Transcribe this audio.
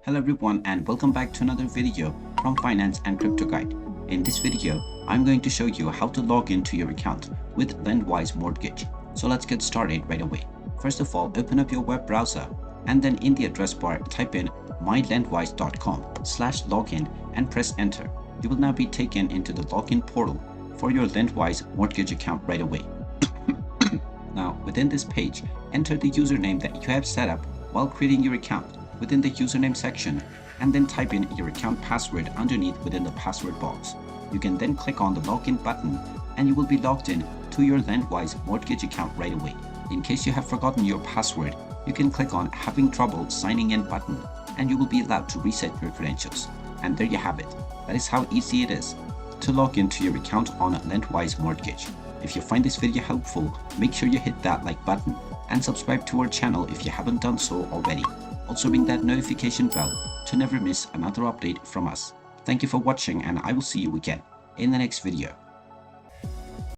Hello everyone and welcome back to another video from Finance and Crypto Guide. In this video, I'm going to show you how to log into your account with Lendwise Mortgage. So let's get started right away. First of all, open up your web browser and then in the address bar type in mylendwise.com/login and press enter. You will now be taken into the login portal for your Lendwise Mortgage account right away. Now within this page, enter the username that you have set up while creating your account within the username section and then type in your account password underneath within the password box. You can then click on the login button and you will be logged in to your Lendwise Mortgage account right away. In case you have forgotten your password, you can click on having trouble signing in button and you will be allowed to reset your credentials. And there you have it. That is how easy it is to log into your account on Lendwise Mortgage. If you find this video helpful, make sure you hit that like button and subscribe to our channel if you haven't done so already. Also ring that notification bell to never miss another update from us. Thank you for watching and I will see you again in the next video.